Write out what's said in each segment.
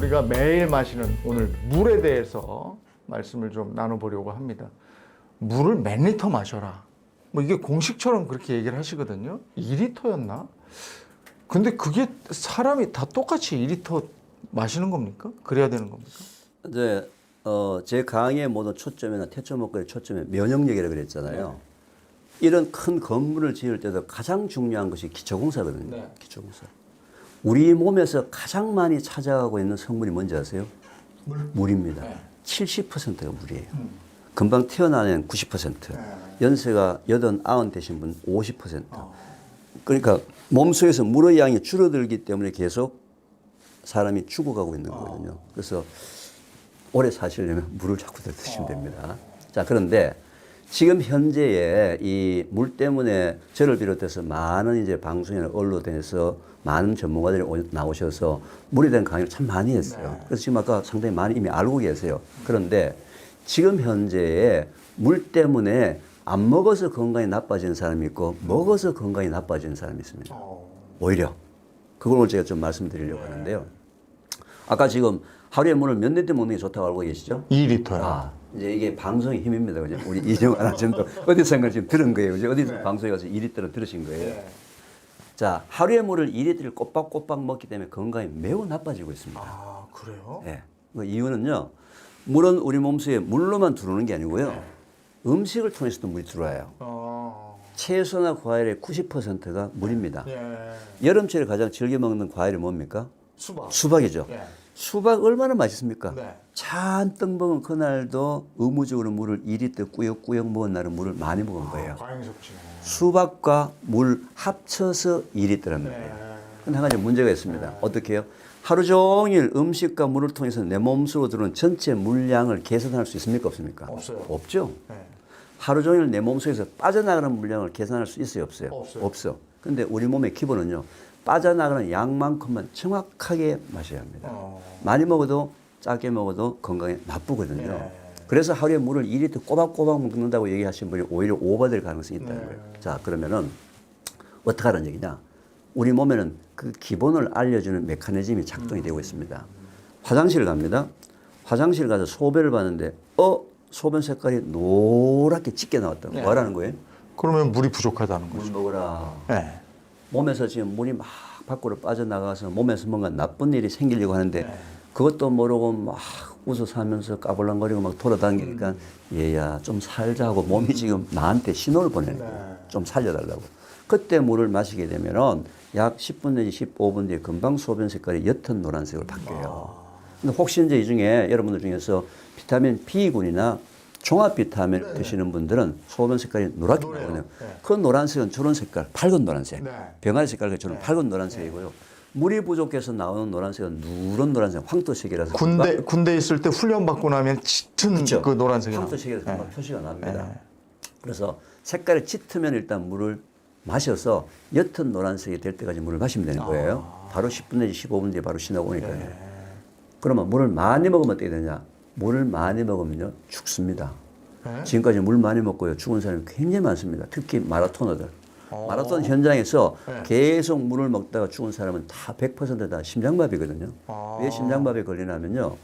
우리가 매일 마시는 오늘 물에 대해서 말씀을 좀 나눠보려고 합니다. 물을 몇 리터 마셔라. 뭐 이게 공식처럼 그렇게 얘기를 하시거든요. 2리터였나? 근데 그게 사람이 다 똑같이 2리터 마시는 겁니까? 그래야 되는 겁니까? 이제 제 강의의 모든 초점이나 태초목표의 초점이 면역력이라고 그랬잖아요. 이런 큰 건물을 지을 때도 가장 중요한 것이 기초공사거든요. 네. 기초공사. 우리 몸에서 가장 많이 찾아가고 있는 성분이 뭔지 아세요? 물입니다. 네. 70%가 물이에요. 금방 태어나는 90%, 연세가 80, 90 되신 분 50%. 그러니까 몸속에서 물의 양이 줄어들기 때문에 계속 사람이 죽어가고 있는 거거든요. 그래서 오래 사시려면 물을 자꾸 더 드시면 됩니다. 자, 그런데 지금 현재의 이 물 때문에 저를 비롯해서 많은 이제 방송이나 언론에서 많은 전문가들이 나오셔서 물에 대한 강의를 참 많이 했어요. 그래서 지금 아까 상당히 많이 이미 알고 계세요. 그런데 지금 현재의 물 때문에 안 먹어서 건강이 나빠지는 사람이 있고 먹어서 건강이 나빠지는 사람이 있습니다. 오히려 그걸 오늘 제가 좀 말씀드리려고 하는데요. 아까 지금 하루에 물을 몇 리터 먹는 게 좋다고 알고 계시죠? 2리터요. 아, 이제 이게 방송의 힘입니다. 그죠? 우리 이정환 아나운서도 어디선가 지금 들은 거예요. 그죠? 어디서 방송에 가서 2리터를 들으신 거예요. 자, 하루에 물을 2리터를 꼬박꼬박 먹기 때문에 건강이 매우 나빠지고 있습니다. 아, 그래요? 예. 그 이유는요. 물은 우리 몸속에 물로만 들어오는 게 아니고요. 음식을 통해서도 물이 들어와요. 채소나 과일의 90%가 물입니다. 여름철에 가장 즐겨 먹는 과일이 뭡니까? 수박. 수박이죠. 수박 얼마나 맛있습니까? 네. 잔뜩 먹은 그날도 의무적으로 물을 2리터 꾸역꾸역 먹은 날은 물을 많이 먹은 거예요. 과잉섭취네. 수박과 물 합쳐서 2리터랍니다. 근데 한 가지 문제가 있습니다. 어떻게 해요? 하루 종일 음식과 물을 통해서 내 몸속으로 들어오는 전체 물량을 계산할 수 있습니까? 없습니까? 없어요. 없죠. 네. 하루 종일 내 몸속에서 빠져나가는 물량을 계산할 수 있어요? 없어요? 없어요. 없어. 근데 우리 몸의 기본은요. 빠져나가는 양만큼만 정확하게 마셔야 합니다. 많이 먹어도 작게 먹어도 건강에 나쁘거든요. 그래서 하루에 물을 2리터 꼬박꼬박 먹는다고 얘기하시는 분이 오히려 오버될 가능성이 있다는 거예요. 자, 그러면은 어떻게 하는 얘기냐? 우리 몸에는 그 기본을 알려주는 메커니즘이 작동이 되고 있습니다. 화장실을 갑니다. 화장실 가서 소변을 봤는데 소변 색깔이 노랗게 짙게 나왔다고. 뭐라는 거예요? 그러면 물이 부족하다는 거죠. 물 먹어라. 네. 몸에서 지금 물이 막 밖으로 빠져나가서 몸에서 뭔가 나쁜 일이 생기려고 하는데 그것도 모르고 막 웃어서 하면서 까불랑거리고 막 돌아다니니까 얘야 좀 살자고 몸이 지금 나한테 신호를 보내는 거예요. 좀 살려달라고. 그때 물을 마시게 되면은 약 10분 내지 15분 뒤에 금방 소변 색깔이 옅은 노란색으로 바뀌어요. 근데 혹시 이제 이 중에 여러분들 중에서 비타민 B군이나 종합 비타민 드시는 분들은 소변 색깔이 노랗게 나거든요. 그 노란색은 저런 색깔, 밝은 노란색. 병아리 색깔과 저런 밝은 노란색이고요. 물이 부족해서 나오는 노란색은 누런 노란색, 황토색이라서. 군대 있을 때 훈련 받고 나면 짙은 그쵸? 그 노란색이 황토색이라서 금방 표시가 납니다. 그래서 색깔이 짙으면 일단 물을 마셔서 옅은 노란색이 될 때까지 물을 마시면 되는 거예요. 바로 10분 내지 15분 뒤에 바로 신호가 오니까요. 그러면 물을 많이 먹으면 어떻게 되냐? 물을 많이 먹으면요 죽습니다. 지금까지 물 많이 먹고요 죽은 사람이 굉장히 많습니다. 특히 마라토너들. 마라톤 현장에서 계속 물을 먹다가 죽은 사람은 다 100% 심장마비거든요. 왜 심장마비에 걸리냐면요.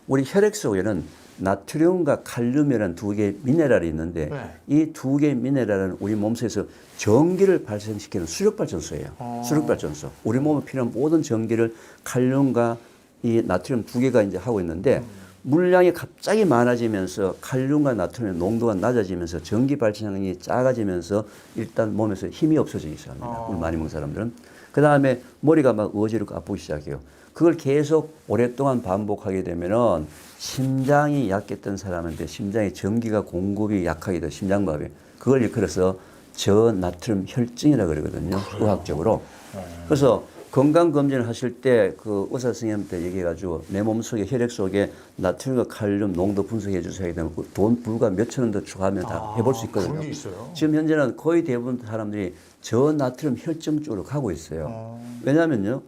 우리 혈액 속에는 나트륨과 칼륨이라는 두 개의 미네랄이 있는데 이 두 개의 미네랄은 우리 몸속에서 전기를 발생시키는 수력발전소예요. 수력발전소. 우리 몸에 필요한 모든 전기를 칼륨과 이 나트륨 두 개가 이제 하고 있는데 물량이 갑자기 많아지면서 칼륨과 나트륨의 농도가 낮아지면서 전기 발전량이 작아지면서 일단 몸에서 힘이 없어지기 시작합니다. 물 많이 먹는 사람들은. 그 다음에 머리가 막 어지럽고 아프기 시작해요. 그걸 계속 오랫동안 반복하게 되면은 심장이 약했던 사람한테 심장의 전기가 공급이 약하게 돼서 심장마비. 그걸 일컬어서 저나트륨 혈증이라고 그러거든요. 의학적으로. 그래서 건강검진을 하실 때 그 의사 선생님한테 얘기해가지고 내 몸속에 혈액 속에 나트륨과 칼륨 농도 분석해 주셔야 되면 돈 불과 몇천 원 더 추가하면 다 해볼 수 있거든요. 그런 게 있어요? 지금 현재는 거의 대부분 사람들이 저나트륨 혈증 쪽으로 가고 있어요. 왜냐하면요.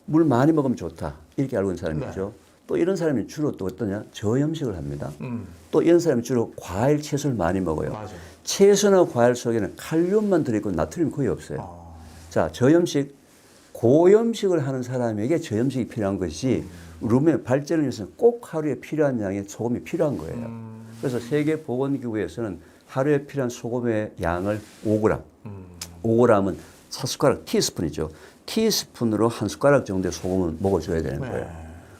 물 많이 먹으면 좋다. 이렇게 알고 있는 사람이죠. 또 이런 사람이 주로 또 어떠냐? 저염식을 합니다. 또 이런 사람이 주로 과일, 채소를 많이 먹어요. 맞아요. 채소나 과일 속에는 칼륨만 들어있고 나트륨이 거의 없어요. 자, 저염식 고염식을 하는 사람에게 저염식이 필요한 것이 루멘의 발전을 위해서는 꼭 하루에 필요한 양의 소금이 필요한 거예요. 그래서 세계보건기구에서는 하루에 필요한 소금의 양을 5g. 5g은 4숟가락 티스푼이죠. 티스푼으로 1숟가락 정도의 소금을 먹어줘야 되는 거예요.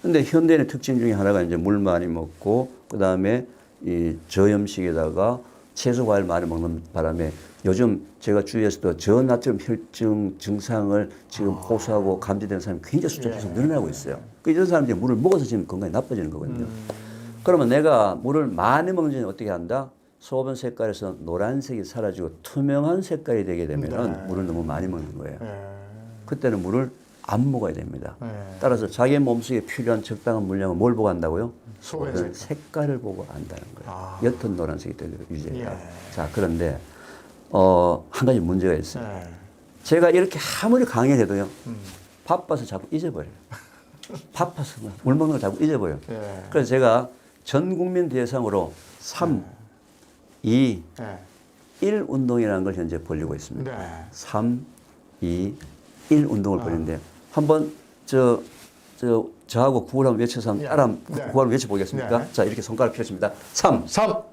근데 현대인의 특징 중에 하나가 이제 물 많이 먹고 그다음에 이 저염식에다가 채소 과일 많이 먹는 바람에 요즘 제가 주위에서도 저나트륨 혈증 증상을 지금 호소하고 감지되는 사람이 굉장히 숫자가 계속 늘어나고 있어요. 이런 사람들이 물을 먹어서 지금 건강이 나빠지는 거거든요. 그러면 내가 물을 많이 먹는 전에 어떻게 한다? 소변 색깔에서 노란색이 사라지고 투명한 색깔이 되게 되면은 물을 너무 많이 먹는 거예요. 그때는 물을 안 먹어야 됩니다. 따라서 자기 몸속에 필요한 적당한 물량을 뭘 보고 한다고요? 소변 색깔을 보고 안다는 거예요. 옅은 노란색이 되도록 유지해야. 자, 그런데 한 가지 문제가 있어요. 제가 이렇게 아무리 강의해도요, 바빠서 자꾸 잊어버려요. 바빠서 물 먹는 걸 자꾸 잊어버려요. 그래서 제가 전 국민 대상으로 3, 2, 1 운동이라는 걸 현재 벌리고 있습니다. 3, 2, 1 운동을 벌이는데 한번 저하고 구호를 한번 외쳐서 한번 따라 구호를 외쳐보겠습니까? 자, 이렇게 손가락 펴십니다. 3, 3.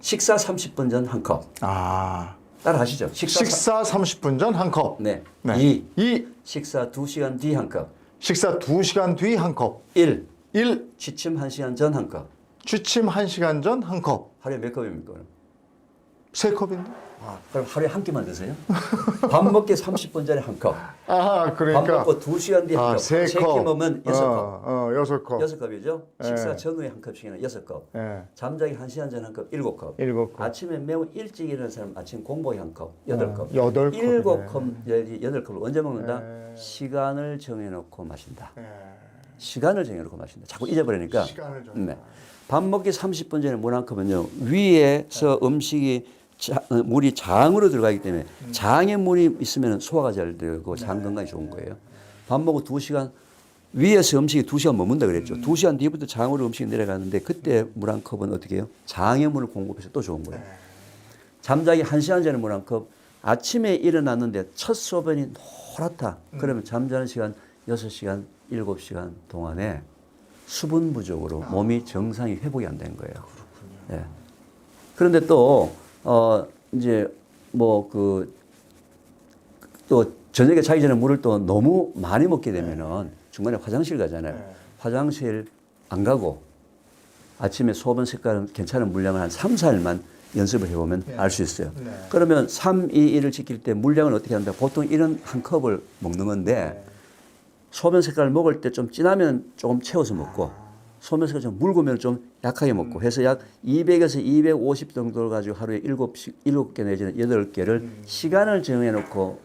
식사 30분 전 한 컵. 따라 하시죠. 식사 30분 전 한 컵. 네. 2. 식사 2시간 뒤 한 컵. 식사 2시간 뒤 한 컵. 1. 일. 취침 1시간 전 한 컵. 취침 1시간 전 한 컵. 하루에 몇 컵입니까? 3컵인데? 그럼 하루에 한 끼만 드세요? 밥 먹기 30분 전에 한 컵. 그러니까. 밥 먹고 2시간 뒤에 한 컵. 3끼 먹으면 6컵. 6컵. 6컵이죠? 식사 전후에 한 컵씩이나 6컵. 잠자기 1시간 전 한 컵, 7컵. 7컵. 아침에 매우 일찍 일어나는 사람 아침 공복에 한 컵, 8컵. 8컵. 7컵, 8컵을 언제 먹는다? 시간을 정해놓고 마신다. 시간을 정해놓고 마신다. 자꾸 잊어버리니까. 시간을 정해. 밥 먹기 30분 전에 물 한 컵은요, 위에서 음식이 물이 장으로 들어가기 때문에 장에 물이 있으면 소화가 잘 되고 장 건강이 좋은 거예요. 밥 먹고 2시간, 위에서 음식이 2시간 머문다 그랬죠. 2시간 뒤부터 장으로 음식이 내려가는데 그때 물 한 컵은 어떻게 해요? 장에 물을 공급해서 또 좋은 거예요. 잠자기 1시간 전에 물 한 컵, 아침에 일어났는데 첫 소변이 노랗다. 그러면 잠자는 시간 6시간, 7시간 동안에 수분 부족으로 몸이 정상이 회복이 안 된 거예요. 예. 그런데 또 이제 또 저녁에 자기 전에 물을 또 너무 많이 먹게 되면은 중간에 화장실 가잖아요. 화장실 안 가고 아침에 소변 색깔은 괜찮은 물량을 한 3, 4일만 연습을 해보면 알 수 있어요. 그러면 3, 2, 1을 지킬 때 물량을 어떻게 한다? 보통 이런 한 컵을 먹는 건데 소변 색깔을 먹을 때 좀 진하면 조금 채워서 먹고 소변 색깔 좀 묽으면 좀 약하게 먹고 해서 약 200에서 250 정도를 가지고 하루에 7개 내지는 8개를 시간을 정해놓고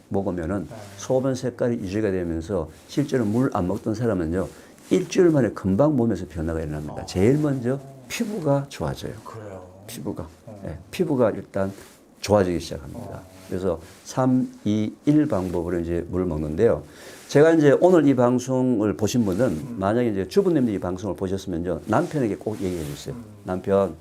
먹으면은 소변 색깔이 유지가 되면서 실제로 물 안 먹던 사람은요 일주일 만에 금방 몸에서 변화가 일어납니다. 제일 먼저 피부가 좋아져요. 그래요. 피부가. 네, 피부가 일단 좋아지기 시작합니다. 그래서 3, 2, 1 방법으로 이제 물을 먹는데요. 제가 이제 오늘 이 방송을 보신 분은 만약에 이제 주부님들이 이 방송을 보셨으면요. 남편에게 꼭 얘기해 주세요. 남편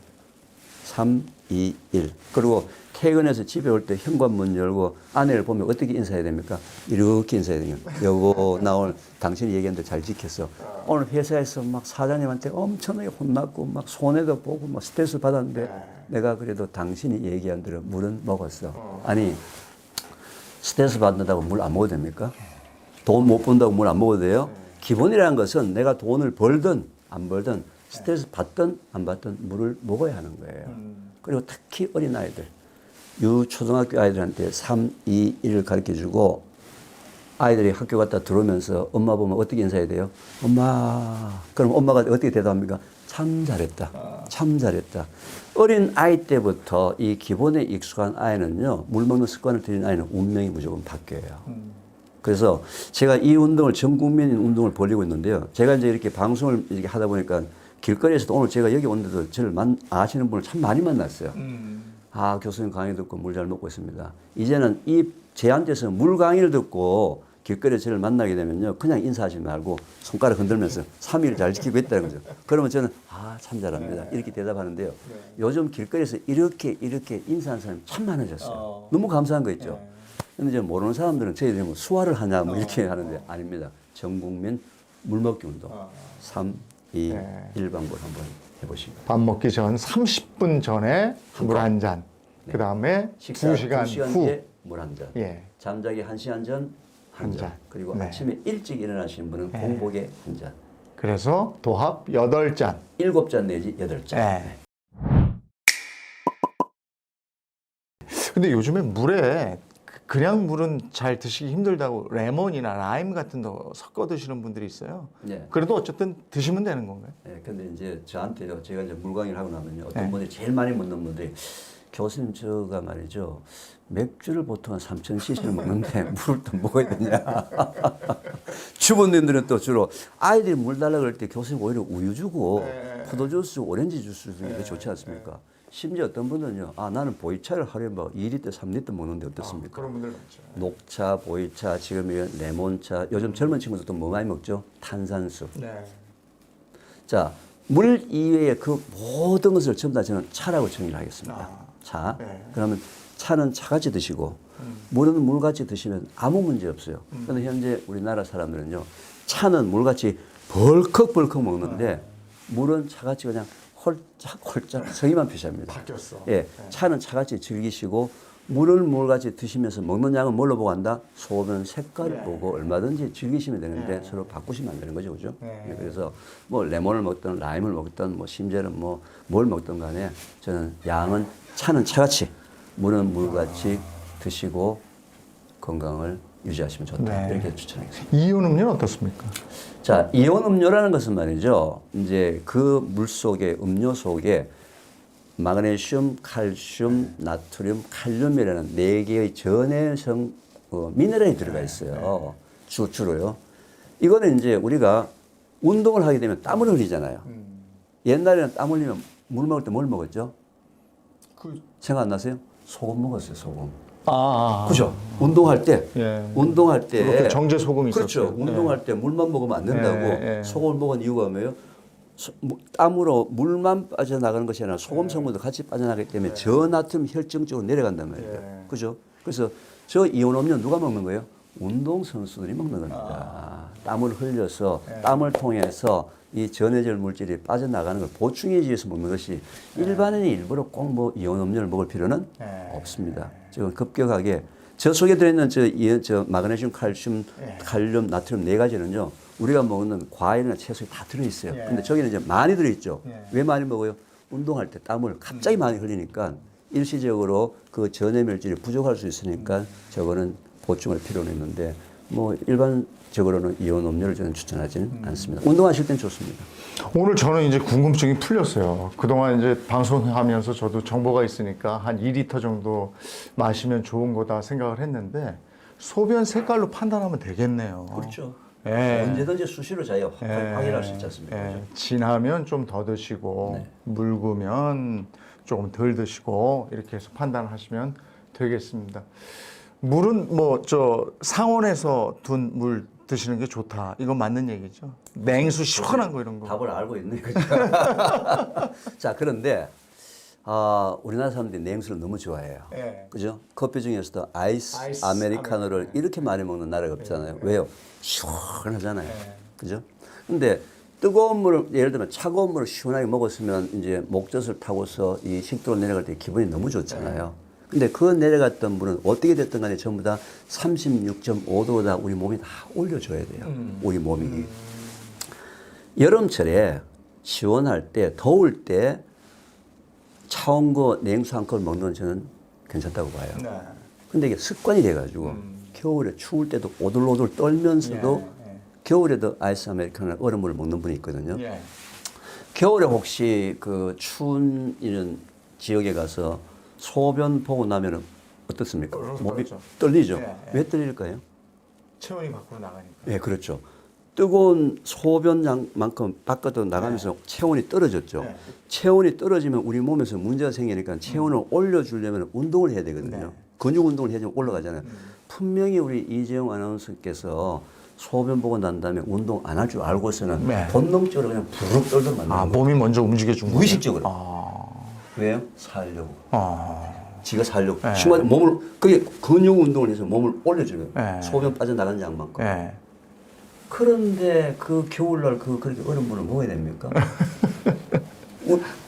3, 2, 1. 그리고 퇴근해서 집에 올 때 현관문 열고 아내를 보면 어떻게 인사해야 됩니까? 이렇게 인사해야 됩니다. 여보, 나 오늘 당신이 얘기한 대로 잘 지켰어. 오늘 회사에서 막 사장님한테 엄청나게 혼났고 막 손해도 보고 막 스트레스 받았는데 내가 그래도 당신이 얘기한 대로 물은 먹었어. 아니, 스트레스 받는다고 물 안 먹어도 됩니까? 돈 못 번다고 물 안 먹어도 돼요? 기본이라는 것은 내가 돈을 벌든 안 벌든 스트레스 받든 안 받든 물을 먹어야 하는 거예요. 그리고 특히 어린아이들, 유초등학교 아이들한테 3, 2, 1을 가르쳐주고 아이들이 학교 갔다 들어오면서 엄마 보면 어떻게 인사해야 돼요? 엄마. 그럼 엄마가 어떻게 대답합니까? 참 잘했다. 참 잘했다. 어린 아이 때부터 이 기본에 익숙한 아이는요, 물 먹는 습관을 들인 아이는 운명이 무조건 바뀌어요. 그래서 제가 이 운동을 전 국민 운동을 벌이고 있는데요. 제가 이제 이렇게 방송을 이렇게 하다 보니까 길거리에서도 오늘 제가 여기 오는데도 저를 아시는 분을 참 많이 만났어요. 아, 교수님 강의 듣고 물 잘 먹고 있습니다. 이제는 이 제한테서 물 강의를 듣고 길거리에 저를 만나게 되면요. 그냥 인사하지 말고 손가락 흔들면서 3일 잘 지키고 있다는 거죠. 그러면 저는 참 잘합니다. 이렇게 대답하는데요. 요즘 길거리에서 이렇게 인사하는 사람이 참 많아졌어요. 너무 감사한 거 있죠. 근데 이제 모르는 사람들은 저희들이 뭐 수화를 하냐 뭐 이렇게 하는데 아닙니다. 전 국민 물 먹기 운동. 3, 2, 네. 1 방법을 한번 해보시면. 밥 먹기 전 30분 전에 물 한 잔. 네. 그 다음에 식사 2시간 2시간 후. 뒤에 물 한 잔. 예. 잠자기 1시간 전 한 한 잔. 잔. 그리고 네. 아침에 일찍 일어나시는 분은 공복에 한 잔. 그래서 도합 8잔. 7잔 내지 8잔. 예. 근데 요즘에 물에 그냥 물은 잘 드시기 힘들다고 레몬이나 라임 같은 거 섞어 드시는 분들이 있어요. 네. 그래도 어쨌든 드시면 되는 건가요? 네, 근데 이제 저한테요, 제가 이제 물 강의를 하고 나면요, 어떤 네. 분들이 제일 많이 묻는 분들이, 교수님, 저가 말이죠, 맥주를 보통 한 3,000cc를 먹는데 물을 또 먹어야 되냐. 주부님들은 또 주로 아이들이 물 달라고 그럴 때 교수님 오히려 우유 주고, 포도 주스, 오렌지 주스 주는 게 좋지 않습니까? 심지어 어떤 분들은요, 아, 나는 보이차를 하루에 막 2리터, 3리터 먹는데 어떻습니까? 그런 분들 많죠. 녹차, 보이차, 지금 이런 레몬차, 요즘 젊은 친구들도 뭐 많이 먹죠? 탄산수. 네. 자, 물 이외의 그 모든 것을 전부 다 저는 차라고 정의를 하겠습니다. 차. 네. 그러면 차는 차같이 드시고, 물은 물같이 드시면 아무 문제 없어요. 그런데 현재 우리나라 사람들은요, 차는 물같이 벌컥벌컥 먹는데, 물은 차같이 그냥 홀짝홀짝 성의만 표시합니다. 바뀌었어. 예, 차는 차같이 즐기시고, 물을 물같이 드시면서 먹는 양은 뭘로 보고 한다? 소변 색깔을 보고 얼마든지 즐기시면 되는데 서로 바꾸시면 안 되는 거죠, 그죠? 예, 그래서 뭐 레몬을 먹든 라임을 먹든 뭐 심지어는 뭐 뭘 먹든 간에 저는 양은 차는 차같이 물은 물같이 드시고 건강을 유지하시면 좋다. 네. 이렇게 추천하겠습니다. 이온 음료는 어떻습니까? 자, 이온 음료라는 것은 말이죠. 이제 그 물 속에, 음료 속에 마그네슘, 칼슘, 나트륨, 칼륨이라는 4개의 전해성 미네랄이 들어가 있어요. 주로요. 이거는 이제 우리가 운동을 하게 되면 땀을 흘리잖아요. 옛날에는 땀 흘리면 물 먹을 때 뭘 먹었죠? 생각 안 나세요? 소금 먹었어요, 소금. 그죠? 운동할 때, 예. 운동할 때. 그것도 정제 소금이 그렇죠. 있었어요. 운동할 때 물만 먹으면 안 된다고 예, 예. 소금을 먹은 이유가 뭐예요? 땀으로 물만 빠져나가는 것이 아니라 소금 성분도 같이 빠져나가기 때문에 저나트륨 혈증 쪽으로 내려간단 말이에요. 그죠? 그래서 저 이온 음료 누가 먹는 거예요? 운동 선수들이 먹는 겁니다. 땀을 흘려서 땀을 통해서 이 전해질 물질이 빠져나가는 걸 보충해주기 위해서 먹는 것이 일반인이 일부러 꼭 뭐 이온 음료를 먹을 필요는 없습니다. 지금 급격하게 저 속에 들어있는 저 마그네슘, 칼슘, 칼륨, 나트륨 4가지는요. 우리가 먹는 과일이나 채소에 다 들어있어요. 근데 저기는 이제 많이 들어있죠. 왜 많이 먹어요? 운동할 때 땀을 갑자기 많이 흘리니까 일시적으로 그 전해 물질이 부족할 수 있으니까 저거는 보충할 필요는 있는데 뭐 일반적으로는 이온 음료를 저는 추천하지는 않습니다. 운동하실 땐 좋습니다. 오늘 저는 이제 궁금증이 풀렸어요. 그동안 이제 방송하면서 저도 정보가 있으니까 한 2리터 정도 마시면 좋은 거다 생각을 했는데 소변 색깔로 판단하면 되겠네요. 그렇죠. 예. 언제든지 수시로 자기가 확인할 수 있지 않습니까? 예. 진하면 좀 더 드시고 묽으면 조금 덜 드시고 이렇게 해서 판단하시면 되겠습니다. 물은 뭐 저 상온에서 둔 물 드시는 게 좋다. 이건 맞는 얘기죠. 냉수 시원한 거 이런 거. 답을 알고 있네. 그죠? 자, 그런데 우리나라 사람들이 냉수를 너무 좋아해요. 예. 그죠? 커피 중에서도 아이스 아메리카노를 이렇게 많이 먹는 나라가 없잖아요. 왜요? 시원하잖아요. 그죠? 근데 뜨거운 물을, 예를 들면 차가운 물을 시원하게 먹었으면 이제 목젖을 타고서 이 식도로 내려갈 때 기분이 너무 좋잖아요. 근데 그 내려갔던 물은 어떻게 됐든 간에 전부 다 36.5도다 우리 몸이 다 올려줘야 돼요. 우리 몸이. 여름철에 시원할 때, 더울 때 차온 거 냉수 한 컵 먹는 건 저는 괜찮다고 봐요. 네. 근데 이게 습관이 돼가지고 겨울에 추울 때도 오돌오돌 떨면서도 겨울에도 아이스 아메리카노나 얼음물을 먹는 분이 있거든요. 예. 겨울에 혹시 그 추운 이런 지역에 가서 소변 보고 나면은 어떻습니까? 몸이 그렇죠. 떨리죠. 예, 예. 왜 떨릴까요? 체온이 밖으로 나가니까. 예, 그렇죠. 뜨거운 소변 양만큼 바깥으로 나가면서 체온이 떨어졌죠. 네. 체온이 떨어지면 우리 몸에서 문제가 생기니까 체온을 올려주려면 운동을 해야 되거든요. 네. 근육 운동을 해야지 올라가잖아요. 분명히 우리 이재용 아나운서께서 소변 보고 난 다음에 운동 안 할 줄 알고서는 네. 본능적으로 그냥 부르륵 떨던 만나요. 몸이 먼저 움직여 준 거예요. 무의식적으로. 왜요? 살려고. 지가 살려고 네. 심하게 몸을 그게 근육 운동을 해서 몸을 올려주는 네. 소변 빠져나가는 양만큼. 예. 그런데 그 겨울날 그렇게 얼음 물을 먹어야 됩니까?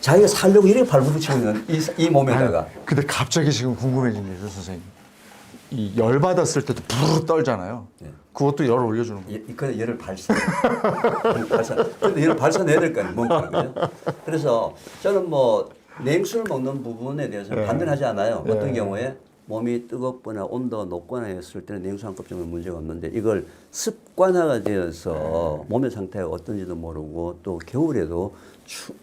자기가 살려고 이렇게 발부딪히고 있는 이 몸에다가. 근데 갑자기 지금 궁금해진 게 있어요, 선생님. 이 열 받았을 때도 부르르 떨잖아요. 네. 그것도 열 올려주는 거예요. 그 열을 발사. 근데 열을 발산해야 될 거 아니에요, 뭔가. 그죠? 그래서 저는 뭐 냉수를 먹는 부분에 대해서는 네. 반대는 하지 않아요. 네. 어떤 경우에 몸이 뜨겁거나 온도가 높거나 했을 때는 냉수 한 컵 정도 문제가 없는데 이걸 습관화가 되어서 몸의 상태가 어떤지도 모르고 또 겨울에도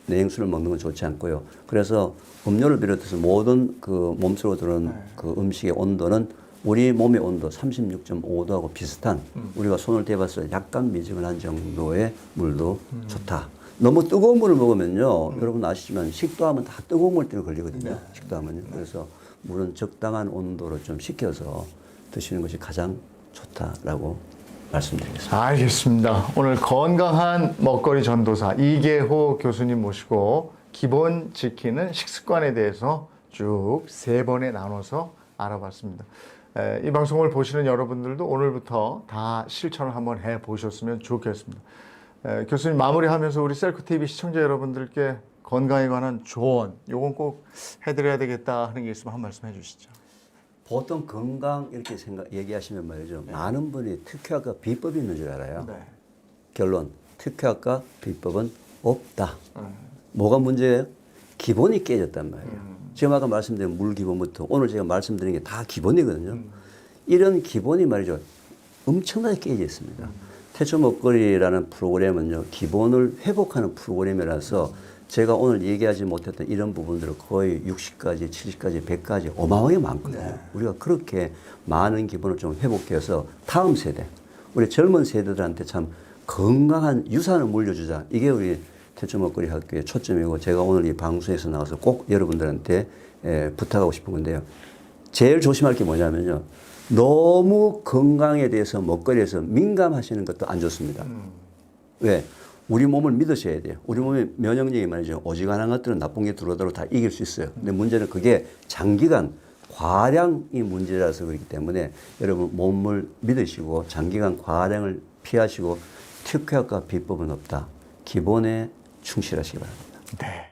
냉수를 먹는 건 좋지 않고요. 그래서 음료를 비롯해서 모든 그 몸속으로 들어오는 그 음식의 온도는 우리 몸의 온도 36.5도하고 비슷한 우리가 손을 대봤을 때 약간 미지근한 정도의 물도 좋다. 너무 뜨거운 물을 먹으면요. 여러분 아시지만 식도하면 다 뜨거운 물 때문에 걸리거든요. 식도하면요. 그래서 물은 적당한 온도로 좀 식혀서 드시는 것이 가장 좋다라고 말씀드리겠습니다. 알겠습니다. 오늘 건강한 먹거리 전도사 이계호 교수님 모시고 기본 지키는 식습관에 대해서 쭉 3번에 나눠서 알아봤습니다. 이 방송을 보시는 여러분들도 오늘부터 다 실천을 한번 해보셨으면 좋겠습니다. 교수님 마무리하면서 우리 셀프TV 시청자 여러분들께 건강에 관한 조언, 요건 꼭 해드려야 되겠다 하는 게 있으면 한 말씀 해주시죠. 보통 건강 이렇게 얘기하시면 말이죠. 많은 분이 특효약과 비법이 있는 줄 알아요. 네. 결론, 특효약과 비법은 없다. 뭐가 문제예요? 기본이 깨졌단 말이에요. 지금 아까 말씀드린 물 기본부터 오늘 제가 말씀드린 게 다 기본이거든요. 이런 기본이 말이죠. 엄청나게 깨져 있습니다. 태초 먹거리라는 프로그램은요. 기본을 회복하는 프로그램이라서 제가 오늘 얘기하지 못했던 이런 부분들을 거의 60가지, 70가지, 100가지 어마어마하게 많거든요. 네. 우리가 그렇게 많은 기본을 좀 회복해서 다음 세대, 우리 젊은 세대들한테 참 건강한 유산을 물려주자. 이게 우리 태초 먹거리 학교의 초점이고 제가 오늘 이 방송에서 나와서 꼭 여러분들한테 부탁하고 싶은 건데요. 제일 조심할 게 뭐냐면요. 너무 건강에 대해서 먹거리에서 민감하시는 것도 안 좋습니다. 왜? 우리 몸을 믿으셔야 돼요. 우리 몸의 면역력이 말이죠. 오지간한 것들은 나쁜 게 들어오도록 다 이길 수 있어요. 근데 문제는 그게 장기간 과량이 문제라서 그렇기 때문에 여러분 몸을 믿으시고 장기간 과량을 피하시고 특효약과 비법은 없다. 기본에 충실하시기 바랍니다. 네.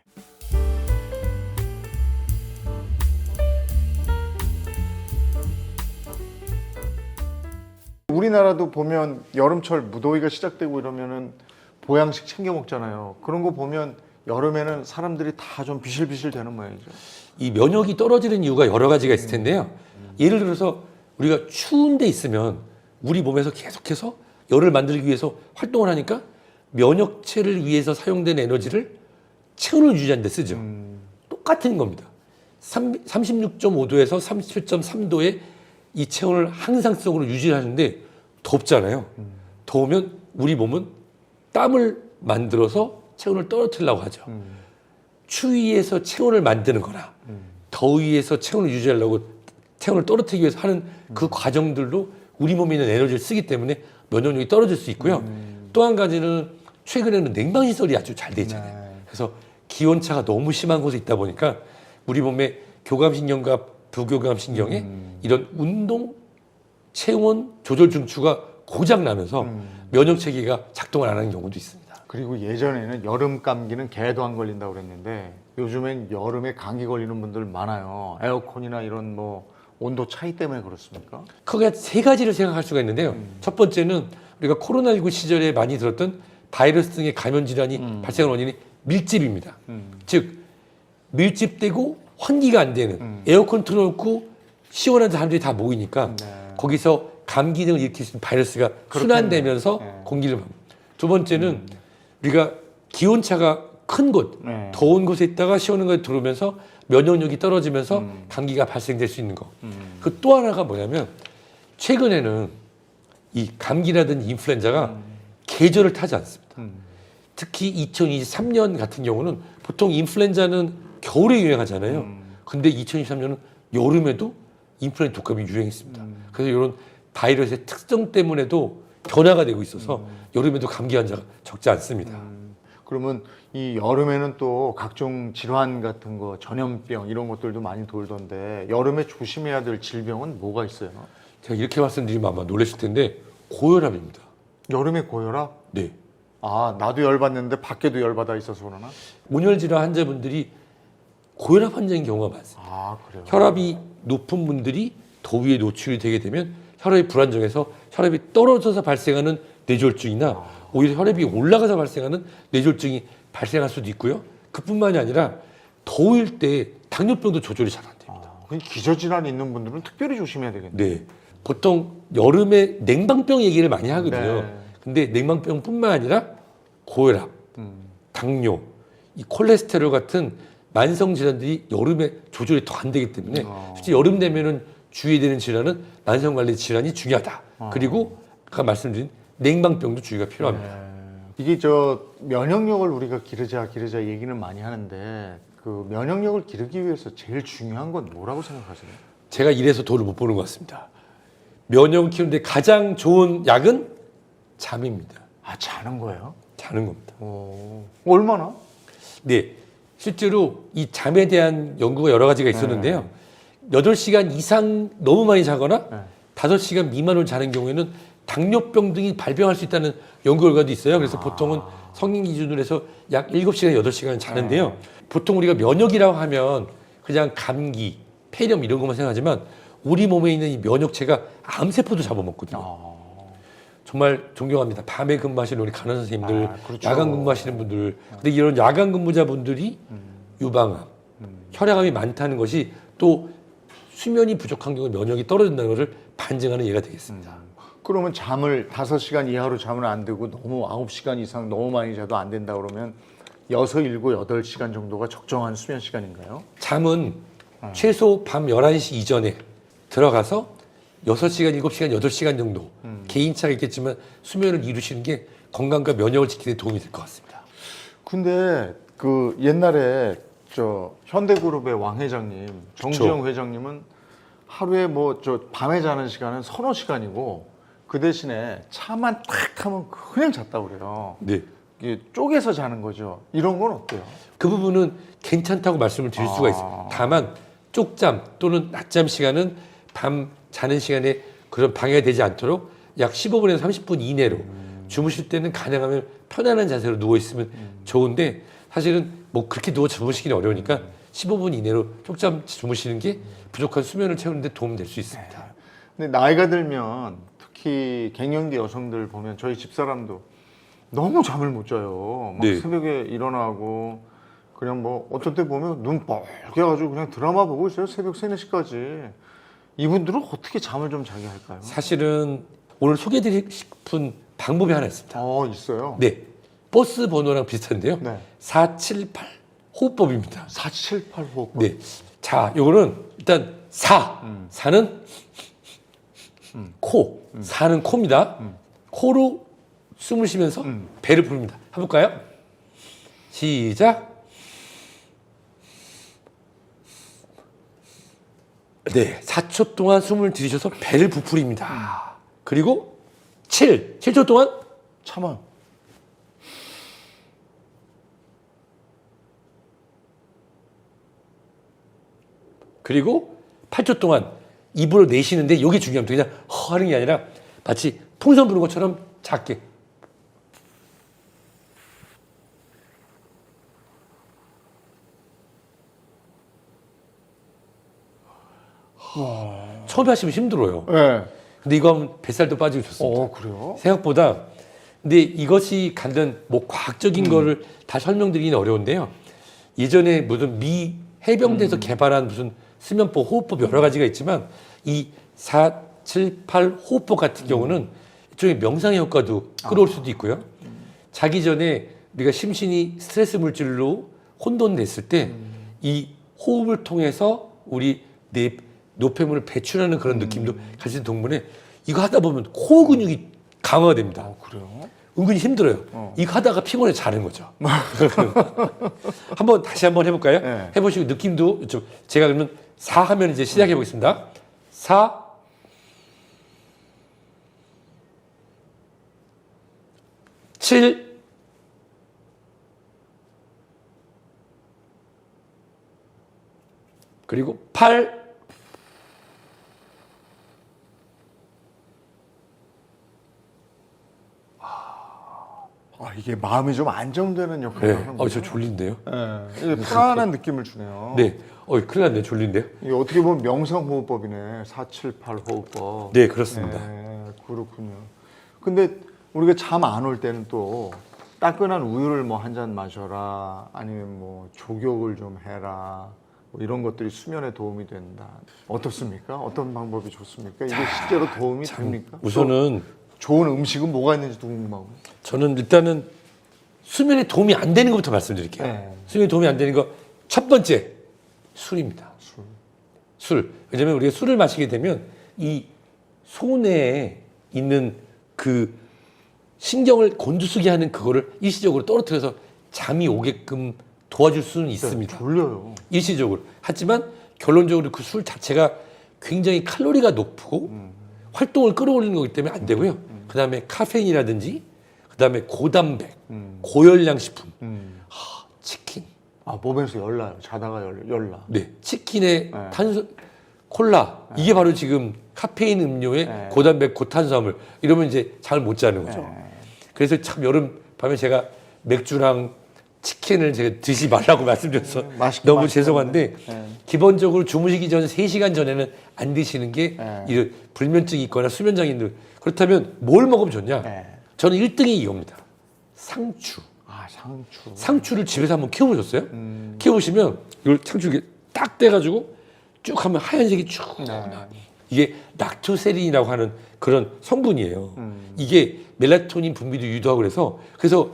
우리나라도 보면 여름철 무더위가 시작되고 이러면은 보양식 챙겨 먹잖아요. 그런 거 보면 여름에는 사람들이 다 좀 비실비실 되는 모양이죠. 이 면역이 떨어지는 이유가 여러 가지가 있을 텐데요. 예를 들어서 우리가 추운 데 있으면 우리 몸에서 계속해서 열을 만들기 위해서 활동을 하니까 면역체를 위해서 사용된 에너지를 체온을 유지하는 데 쓰죠. 똑같은 겁니다. 36.5도에서 37.3도의 이 체온을 항상성으로 유지하는데 덥잖아요. 더우면 우리 몸은 땀을 만들어서 체온을 떨어뜨리려고 하죠. 추위에서 체온을 만드는 거나 더위에서 체온을 유지하려고 체온을 떨어뜨리기 위해서 하는 그 과정들도 우리 몸에 있는 에너지를 쓰기 때문에 면역력이 떨어질 수 있고요. 또 한 가지는 최근에는 냉방시설이 아주 잘 돼 있잖아요. 그래서 기온차가 너무 심한 곳에 있다 보니까 우리 몸의 교감신경과 부교감신경에 이런 운동, 체온 조절 중추가 고장나면서 면역체계가 작동을 안 하는 경우도 있습니다. 그리고 예전에는 여름 감기는 개도 안 걸린다고 그랬는데 요즘엔 여름에 감기 걸리는 분들 많아요. 에어컨이나 이런 뭐 온도 차이 때문에 그렇습니까? 크게 세 가지를 생각할 수가 있는데요. 첫 번째는 우리가 코로나19 시절에 많이 들었던 바이러스 등의 감염 질환이 발생한 원인이 밀집입니다. 즉 밀집되고 환기가 안 되는 에어컨 틀어놓고 시원한 사람들이 다 모이니까 거기서 감기 등을 일으킬 수 있는 바이러스가 순환되면서 공기를 두 번째는 우리가 기온차가 큰 곳, 더운 곳에 있다가 시원한 곳에 들어오면서 면역력이 떨어지면서 감기가 발생될 수 있는 거. 그 또 하나가 뭐냐면 최근에는 이 감기라든지 인플루엔자가 계절을 타지 않습니다. 특히 2023년 같은 경우는 보통 인플루엔자는 겨울에 유행하잖아요. 근데 2023년은 여름에도 인플루엔자 독감이 유행했습니다. 그래서 이런 바이러스의 특성 때문에도 변화가 되고 있어서 여름에도 감기 환자가 적지 않습니다. 그러면 이 여름에는 또 각종 질환 같은 거, 전염병 이런 것들도 많이 돌던데 여름에 조심해야 될 질병은 뭐가 있어요? 제가 이렇게 말씀드리면 아마 놀라실 텐데 고혈압입니다. 여름에 고혈압? 네. 아, 나도 열받는데 밖에도 열받아 있어서 그러나? 온열 질환 환자분들이 고혈압 환자인 경우가 많습니다. 아, 그래요? 혈압이 높은 분들이 더위에 노출이 되게 되면 혈압이 불안정해서 혈압이 떨어져서 발생하는 뇌졸중이나 오히려 혈압이 올라가서 발생하는 뇌졸중이 발생할 수도 있고요. 그뿐만이 아니라 더울 때 당뇨병도 조절이 잘 안 됩니다. 기저질환이 있는 분들은 특별히 조심해야 되겠네요. 네. 보통 여름에 냉방병 얘기를 많이 하거든요. 네. 근데 냉방병뿐만 아니라 고혈압, 당뇨, 이 콜레스테롤 같은 만성 질환들이 여름에 조절이 더 안 되기 때문에 실제 여름 되면은 주의해야 되는 질환은 만성 관리 질환이 중요하다. 그리고 아까 말씀드린 냉방병도 주의가 필요합니다. 이게 저 면역력을 우리가 기르자 얘기는 많이 하는데 그 면역력을 기르기 위해서 제일 중요한 건 뭐라고 생각하세요? 제가 이래서 도를 못 보는 것 같습니다. 면역을 키우는데 가장 좋은 약은 잠입니다. 아, 자는 거예요? 자는 겁니다. 얼마나? 네. 실제로 이 잠에 대한 연구가 여러 가지가 있었는데요. 8시간 이상 너무 많이 자거나 5시간 미만으로 자는 경우에는 당뇨병 등이 발병할 수 있다는 연구 결과도 있어요. 그래서 보통은 성인 기준으로 해서 약 7시간, 8시간 자는데요. 보통 우리가 면역이라고 하면 그냥 감기, 폐렴 이런 것만 생각하지만 우리 몸에 있는 이 면역체가 암세포도 잡아먹거든요. 정말 존경합니다. 밤에 근무하시는 우리 간호사 선생님들, 그렇죠. 야간 근무하시는 분들. 근데 이런 야간 근무자분들이 유방암, 혈액암이 많다는 것이 또 수면이 부족한 경우에 면역이 떨어진다는 것을 반증하는 예가 되겠습니다. 그러면 잠을 5시간 이하로 자면 안 되고 너무 9시간 이상 너무 많이 자도 안 된다 그러면 6, 7, 8시간 정도가 적정한 수면 시간인가요? 잠은 최소 밤 11시 이전에 들어가서 6시간, 7시간, 8시간 정도 개인차가 있겠지만 수면을 이루시는 게 건강과 면역을 지키는 데 도움이 될 것 같습니다. 근데 그 옛날에 저 현대그룹의 왕 회장님, 정주영 회장님은 하루에 뭐 저 밤에 자는 시간은 서너 시간이고 그 대신에 차만 딱 하면 그냥 잤다고 그래요. 네. 이게 쪼개서 자는 거죠. 이런 건 어때요? 그 부분은 괜찮다고 말씀을 드릴 수가 있습니다. 다만 쪽잠 또는 낮잠 시간은 밤 자는 시간에 그런 방해가 되지 않도록 약 15분에서 30분 이내로 주무실 때는 가능하면 편안한 자세로 누워 있으면 좋은데 사실은 뭐 그렇게 누워 주무시기는 어려우니까 15분 이내로 쪽잠 주무시는 게 부족한 수면을 채우는 데 도움이 될 수 있습니다. 근데 나이가 들면 특히 갱년기 여성들 보면 저희 집사람도 너무 잠을 못 자요. 막 네. 새벽에 일어나고 그냥 뭐 어떤 때 보면 눈 뻘게 가지고 그냥 드라마 보고 있어요. 새벽 3, 4시까지. 이분들은 어떻게 잠을 좀 자게 할까요? 사실은 오늘 소개해드리고 싶은 방법이 하나 있습니다. 있어요. 네. 버스 번호랑 비슷한데요. 네. 478 호흡법입니다. 478 호흡. 네. 자, 요거는 일단 4는 코, 4는 코입니다. 코로 숨을 쉬면서 배를 부릅니다. 해볼까요? 시작. 네, 4초 동안 숨을 들이셔서 배를 부풀립니다. 그리고 7초 동안 참아. 그리고 8초 동안 입으로 내쉬는데 이게 중요합니다. 그냥 하는 게 아니라 마치 풍선 부는 것처럼 작게. 처음에 하시면 힘들어요. 네. 근데 이거 하면 뱃살도 빠지고 좋습니다. 그래요? 생각보다 근데 이것이 관련 뭐 과학적인 거를 다 설명드리기는 어려운데요. 예전에 무슨 미 해병대에서 개발한 무슨 수면법, 호흡법 여러 가지가 있지만 이 4, 7, 8 호흡법 같은 경우는 일종의 명상의 효과도 끌어올 수도 있고요. 자기 전에 우리가 심신이 스트레스 물질로 혼돈됐을 때 이 호흡을 통해서 우리 내 노폐물을 배출하는 그런 느낌도 가진 동물에 이거 하다 보면 코 근육이 강화가 됩니다. 그래요? 은근히 힘들어요. 이거 하다가 피곤해 자는 거죠. 다시 한번 해볼까요? 네. 해보시고 느낌도 제가 그러면 4 하면 이제 시작해 보겠습니다. 4, 7, 그리고 8, 이게 마음이 좀 안정되는 역할을 네. 하는 거예요. 저 졸린데요. 이게 편안한 느낌을 주네요. 네. 큰일 났네. 졸린데요. 이게 어떻게 보면 명상호흡법이네. 478 호흡법. 네, 그렇습니다. 그렇군요. 근데 우리가 잠 안 올 때는 또 따끈한 우유를 뭐 한 잔 마셔라, 아니면 뭐 족욕을 좀 해라, 뭐 이런 것들이 수면에 도움이 된다. 어떻습니까? 어떤 방법이 좋습니까? 이게 실제로 도움이 됩니까? 우선은 좋은 음식은 뭐가 있는지도 궁금하고. 저는 일단은 수면에 도움이 안 되는 것부터 말씀드릴게요. 네. 수면에 도움이 안 되는 거 첫 번째 술입니다. 술. 왜냐면 우리가 술을 마시게 되면 이 손에 있는 그 신경을 곤두쓰게 하는 그거를 일시적으로 떨어뜨려서 잠이 오게끔 도와줄 수는 있습니다. 졸려요. 일시적으로. 하지만 결론적으로 그 술 자체가 굉장히 칼로리가 높고 활동을 끌어올리는 거기 때문에 안 되고요. 그 다음에 카페인이라든지, 그 다음에 고단백, 고열량 식품, 치킨. 몸에서 열나요. 자다가 열나. 네, 치킨에 네. 콜라. 이게 바로 지금 카페인 음료에 네. 고단백, 고탄수화물. 이러면 이제 잠을 못 자는 거죠. 네. 그래서 참 여름 밤에 제가 맥주랑 치킨을 제가 드시지 말라고 말씀드려서 맛있게 너무 맛있게 죄송한데 네. 기본적으로 주무시기 전 3시간 전에는 안 드시는 게 네. 이런 불면증이 있거나 수면장애인들 그렇다면 뭘 먹으면 좋냐? 네. 저는 1등이 이겁니다. 상추. 상추. 상추를 집에서 한번 키워보셨어요? 키워보시면 이걸 상추 이렇게 딱 떼가지고 쭉 하면 하얀색이 쭉 나와요. 이게 락토세린이라고 하는 그런 성분이에요. 이게 멜라토닌 분비도 유도하고 그래서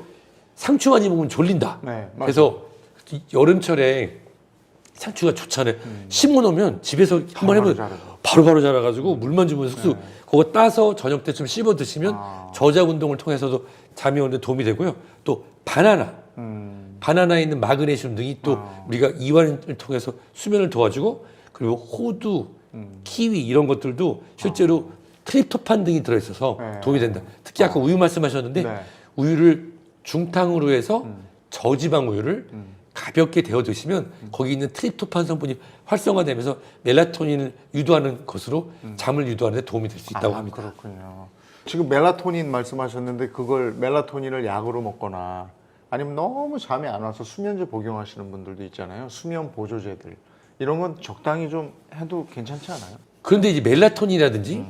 상추 많이 먹으면 졸린다. 네, 맞아요. 그래서 이 여름철에 상추가 좋잖아요. 심어 놓으면 집에서 한번 해보면 자라죠. 바로바로 자라가지고 물만 주면 쑥쑥 그거 따서 저녁 때쯤 씹어 드시면 저작 운동을 통해서도 잠이 오는 데 도움이 되고요. 또 바나나. 바나나에 있는 마그네슘 등이 또 우리가 이완을 통해서 수면을 도와주고 그리고 호두, 키위 이런 것들도 실제로 트립토판 등이 들어있어서 네. 도움이 된다. 특히 아까 우유 말씀하셨는데 네. 우유를 중탕으로 해서 저지방 우유를 가볍게 데워 드시면 거기 있는 트립토판 성분이 활성화되면서 멜라토닌을 유도하는 것으로 잠을 유도하는 데 도움이 될 수 있다고 합니다. 그렇군요. 지금 멜라토닌 말씀하셨는데 그걸 멜라토닌을 약으로 먹거나 아니면 너무 잠이 안 와서 수면제 복용하시는 분들도 있잖아요. 수면 보조제들. 이런 건 적당히 좀 해도 괜찮지 않아요? 그런데 이제 멜라토닌이라든지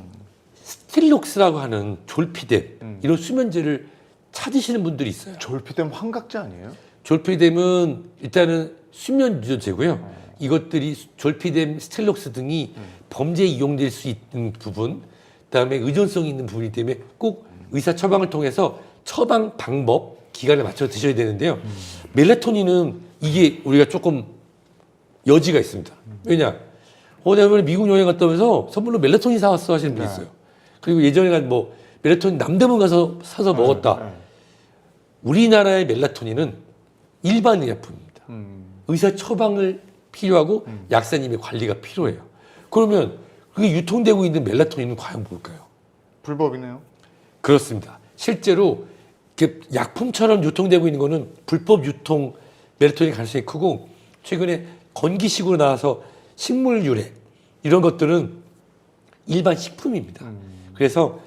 스틸록스라고 하는 졸피뎀 이런 수면제를 찾으시는 분들이 있어요. 졸피뎀 환각제 아니에요? 졸피뎀은 일단은 수면 유도제고요. 이것들이 졸피뎀, 스틸록스 등이 범죄에 이용될 수 있는 부분, 그다음에 의존성이 있는 부분이기 때문에 꼭 의사 처방을 통해서 처방 방법, 기간에 맞춰 드셔야 되는데요. 멜라토닌은 이게 우리가 조금 여지가 있습니다. 왜냐? 내가 이번에 미국 여행 갔다 오면서 선물로 멜라토닌 사왔어 하시는 분이 있어요. 그리고 예전에 뭐 멜라토닌 남대문 가서 사서 먹었다. 우리나라의 멜라토닌은 일반 의약품입니다. 의사 처방을 필요하고 약사님의 관리가 필요해요. 그러면 그게 유통되고 있는 멜라토닌은 과연 뭘까요? 불법이네요. 그렇습니다. 실제로 이렇게 약품처럼 유통되고 있는 거는 불법 유통 멜라토닌 가능성이 크고 최근에 건기식으로 나와서 식물 유래 이런 것들은 일반 식품입니다. 그래서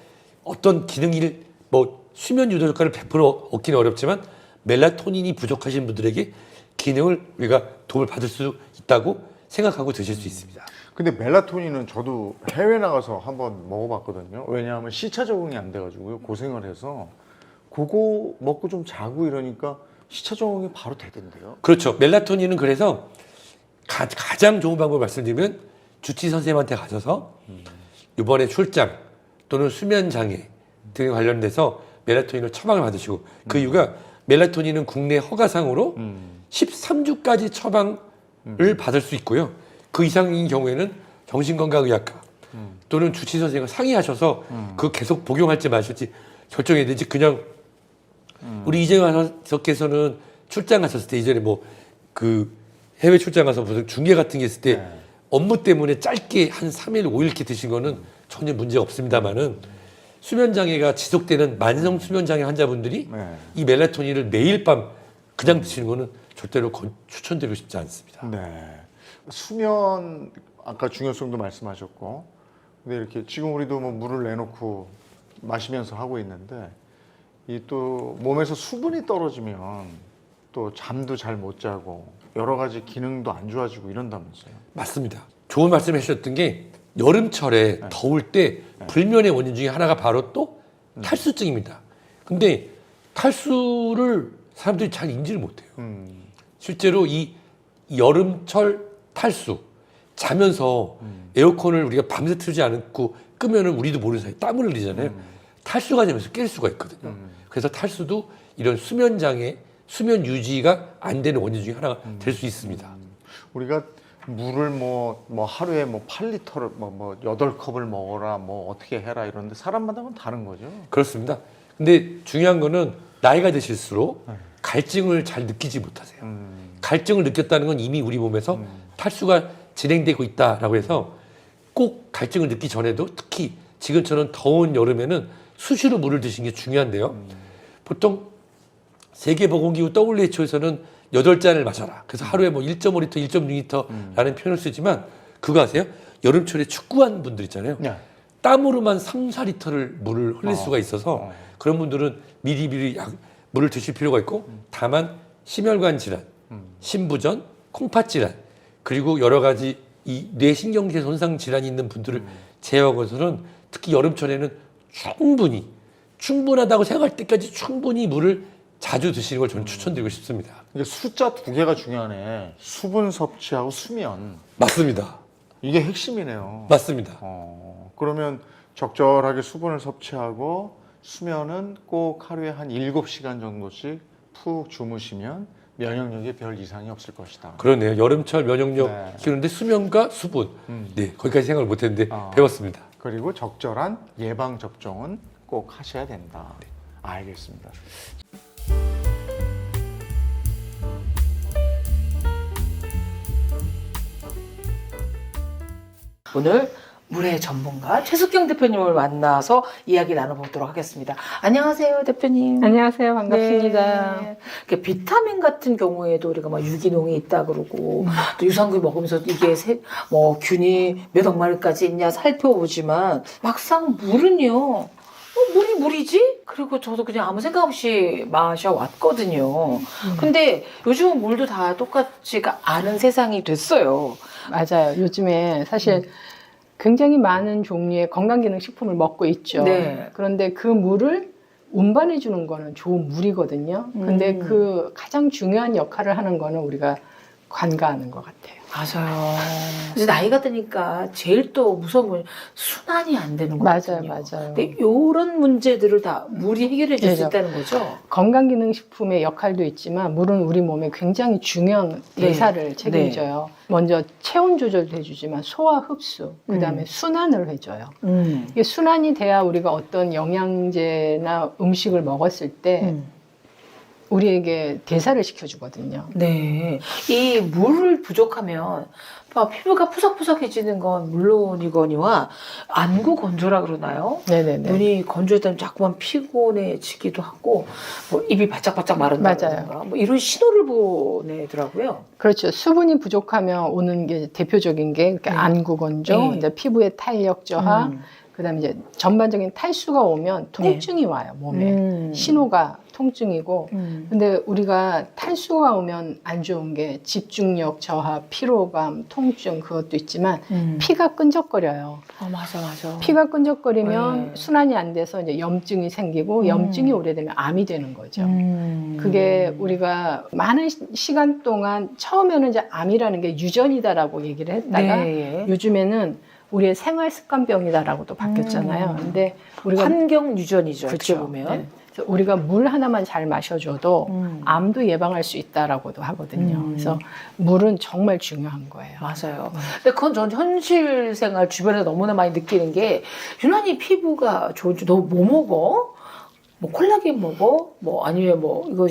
어떤 기능을 뭐 수면 유도 효과를 100% 얻기는 어렵지만 멜라토닌이 부족하신 분들에게 기능을 우리가 도움을 받을 수 있다고 생각하고 드실 수 있습니다. 근데 멜라토닌은 저도 해외 나가서 한번 먹어봤거든요. 왜냐하면 시차 적응이 안 돼가지고요. 고생을 해서 그거 먹고 좀 자고 이러니까 시차 적응이 바로 되던데요. 그렇죠. 멜라토닌은 그래서 가장 좋은 방법을 말씀드리면 주치 선생님한테 가셔서 이번에 출장 또는 수면 장애 등에 관련돼서 멜라토닌을 처방을 받으시고 그 이유가 멜라토닌은 국내 허가상으로 13주까지 처방을 받을 수 있고요. 그 이상인 경우에는 정신건강의학과 또는 주치 선생님과 상의하셔서 그 계속 복용할지 마실지 결정해야 되지 그냥 우리 이재용 아나운서께서는 출장 가셨을 때 이전에 뭐 그 해외 출장 가서 무슨 중계 같은 게 있을 때 업무 때문에 짧게 한 3일, 5일 이렇게 드신 거는 전혀 문제가 없습니다만은 수면 장애가 지속되는 만성 수면 장애 환자분들이 이 멜라토닌을 매일 밤 그냥 드시는 거는 절대로 추천드리고 싶지 않습니다. 네. 수면 아까 중요성도 말씀하셨고, 근데 이렇게 지금 우리도 뭐 물을 내놓고 마시면서 하고 있는데 이 또 몸에서 수분이 떨어지면 또 잠도 잘 못 자고 여러 가지 기능도 안 좋아지고 이런다면서요. 맞습니다. 좋은 말씀 해주셨던 게 여름철에 더울 때 불면의 원인 중에 하나가 바로 또 탈수증입니다. 근데 탈수를 사람들이 잘 인지를 못해요. 실제로 이 여름철 탈수, 자면서 에어컨을 우리가 밤새 틀지 않고 끄면은 우리도 모르는 사이에 땀을 흘리잖아요. 탈수가 되면서 깰 수가 있거든요. 그래서 탈수도 이런 수면 장애, 수면 유지가 안 되는 원인 중에 하나가 될 수 있습니다. 우리가 물을 뭐 하루에 뭐 8리터를 뭐 8컵을 먹어라 뭐 어떻게 해라 이러는데 사람마다는 다른 거죠. 그렇습니다. 근데 중요한 거는 나이가 드실수록 갈증을 잘 느끼지 못하세요. 갈증을 느꼈다는 건 이미 우리 몸에서 탈수가 진행되고 있다라고 해서 꼭 갈증을 느끼기 전에도 특히 지금처럼 더운 여름에는 수시로 물을 드시는 게 중요한데요. 보통 세계보건기구 WHO에서는 8잔을 마셔라. 그래서 하루에 뭐 1.5리터, 1.6리터라는 표현을 쓰지만 그거 아세요? 여름철에 축구하는 분들 있잖아요. 네. 땀으로만 3, 4리터를 물을 흘릴 수가 있어서 그런 분들은 미리미리 물을 드실 필요가 있고 다만 심혈관 질환, 심부전, 콩팥 질환 그리고 여러 가지 이 뇌신경계 손상 질환이 있는 분들을 제외하고서는 특히 여름철에는 충분하다고 생각할 때까지 충분히 물을 자주 드시는 걸 저는 추천드리고 싶습니다. 이게 숫자 2개가 중요하네. 수분 섭취하고 수면. 맞습니다. 이게 핵심이네요. 맞습니다. 그러면 적절하게 수분을 섭취하고 수면은 꼭 하루에 한 7시간 정도씩 푹 주무시면 면역력에 별 이상이 없을 것이다. 그러네요. 여름철 면역력 네. 키우는데 수면과 수분. 네, 거기까지 생각을 못했는데 배웠습니다. 그리고 적절한 예방 접종은 꼭 하셔야 된다. 알겠습니다. 오늘 물의 전문가 최숙경 대표님을 만나서 이야기 나눠보도록 하겠습니다. 안녕하세요, 대표님. 안녕하세요. 반갑습니다. 네. 그 비타민 같은 경우에도 우리가 막 유기농이 있다 그러고 또 유산균 먹으면서 이게 뭐 균이 몇 억 마리까지 있냐 살펴보지만 막상 물은요. 물이 물이지? 그리고 저도 그냥 아무 생각 없이 마셔왔거든요. 근데 요즘은 물도 다 똑같지가 않은 세상이 됐어요. 맞아요. 요즘에 사실 굉장히 많은 종류의 건강기능식품을 먹고 있죠. 네. 그런데 그 물을 운반해 주는 거는 좋은 물이거든요. 근데 그 가장 중요한 역할을 하는 거는 우리가 관가하는 것 같아요. 맞아요. 이제 나이가 드니까 제일 또 무서운 건 순환이 안 되는 거거든요. 맞아요. 근데 이런 문제들을 다 물이 해결해 줄 수 그렇죠. 있다는 거죠. 건강기능식품의 역할도 있지만 물은 우리 몸에 굉장히 중요한 대사를 책임져요. 먼저 체온 조절도 해주지만 소화 흡수, 그 다음에 순환을 해줘요. 이게 순환이 돼야 우리가 어떤 영양제나 음식을 먹었을 때 우리에게 대사를 시켜주거든요. 네. 이 물을 부족하면 막 피부가 푸석푸석해지는 건 물론이거니와 안구 건조라 그러나요? 네네네. 눈이 건조했다면 자꾸만 피곤해지기도 하고 뭐 입이 바짝바짝 마른다든가 뭐 이런 신호를 보내더라고요. 그렇죠. 수분이 부족하면 오는 게 대표적인 게 이렇게 안구 건조, 네. 이제 피부의 탄력 저하, 그다음에 이제 전반적인 탈수가 오면 통증이 와요, 몸에. 신호가 통증이고. 근데 우리가 탈수가 오면 안 좋은 게 집중력 저하, 피로감, 통증 그것도 있지만 피가 끈적거려요. 맞아. 피가 끈적거리면 네. 순환이 안 돼서 이제 염증이 생기고 염증이 오래되면 암이 되는 거죠. 그게 우리가 많은 시간 동안 처음에는 이제 암이라는 게 유전이다라고 얘기를 했다가 네. 요즘에는 우리의 생활 습관병이다라고도 바뀌었잖아요. 근데 우리가 환경 유전이죠. 어떻게 그렇죠. 보면. 네. 그래서 우리가 물 하나만 잘 마셔줘도 암도 예방할 수 있다라고도 하거든요. 그래서 물은 정말 중요한 거예요. 맞아요. 근데 그건 전 현실 생활 주변에서 너무나 많이 느끼는 게 유난히 피부가 좋은지 너 뭐 먹어? 뭐 콜라겐 먹어? 뭐 아니면 뭐 이거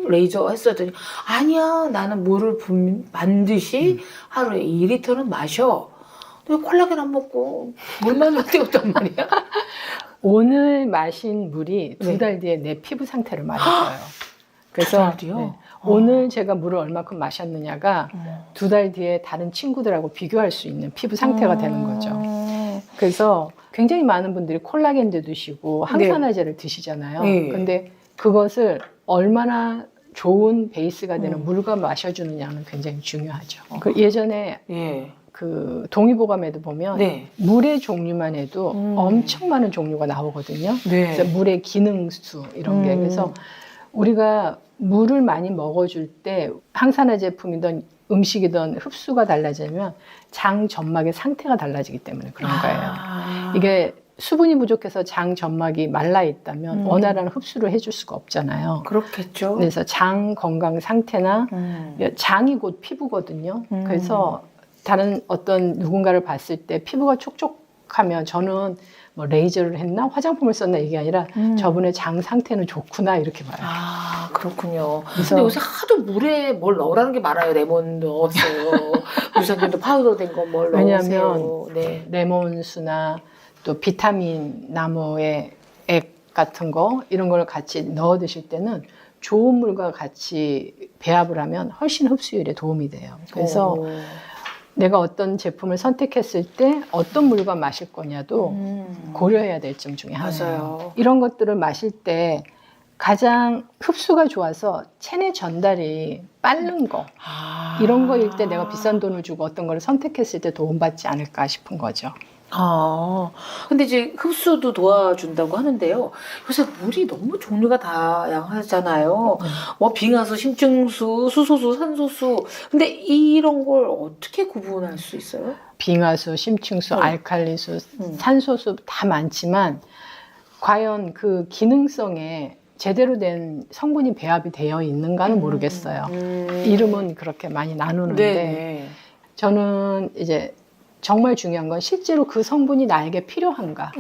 레이저 했었더니 아니야 나는 물을 반드시 하루에 2리터는 마셔. 왜 콜라겐 안 먹고 물만 때웠단 말이야? 오늘 마신 물이 네. 2달 뒤에 내 피부 상태를 말해줘요. 그래서 2달이요? 오늘 제가 물을 얼마큼 마셨느냐가 2달 뒤에 다른 친구들하고 비교할 수 있는 피부 상태가 되는 거죠. 그래서 굉장히 많은 분들이 콜라겐도 드시고 항산화제를 드시잖아요. 네. 근데 그것을 얼마나 좋은 베이스가 되는 물과 마셔주느냐는 굉장히 중요하죠. 그 예전에 예. 그 동의보감에도 보면 네. 물의 종류만 해도 엄청 많은 종류가 나오거든요. 네. 그래서 물의 기능수 이런 게 그래서 우리가 물을 많이 먹어줄 때 항산화 제품이든 음식이든 흡수가 달라지면 장 점막의 상태가 달라지기 때문에 그런 거예요. 이게 수분이 부족해서 장 점막이 말라 있다면 원활한 흡수를 해줄 수가 없잖아요. 그렇겠죠. 그래서 장 건강 상태나 장이 곧 피부거든요. 그래서 다른 어떤 누군가를 봤을 때 피부가 촉촉하면 저는 뭐 레이저를 했나 화장품을 썼나 이게 아니라 저분의 장 상태는 좋구나 이렇게 봐요. 아, 그렇군요. 그래서- 근데 요새 하도 물에 뭘 넣으라는 게 많아요. 레몬 넣었어요. 유산균도 파우더 된 거 뭘 왜냐하면 넣으세요. 네. 레몬수나 또 비타민 나무의 액 같은 거 이런 걸 같이 넣어 드실 때는 좋은 물과 같이 배합을 하면 훨씬 흡수율에 도움이 돼요. 그래서 오. 내가 어떤 제품을 선택했을 때 어떤 물과 마실 거냐도 고려해야 될 점 중에 하나예요. 맞아요. 이런 것들을 마실 때 가장 흡수가 좋아서 체내 전달이 빠른 거 이런 거일 때 내가 비싼 돈을 주고 어떤 걸 선택했을 때 도움받지 않을까 싶은 거죠. 근데 이제 흡수도 도와준다고 하는데요. 요새 물이 너무 종류가 다양하잖아요. 뭐 빙하수, 심층수, 수소수, 산소수. 근데 이런 걸 어떻게 구분할 수 있어요? 빙하수, 심층수, 알칼리수, 산소수 다 많지만 과연 그 기능성에 제대로 된 성분이 배합이 되어 있는가는 모르겠어요. 이름은 그렇게 많이 나누는데 네. 저는 이제 정말 중요한 건 실제로 그 성분이 나에게 필요한가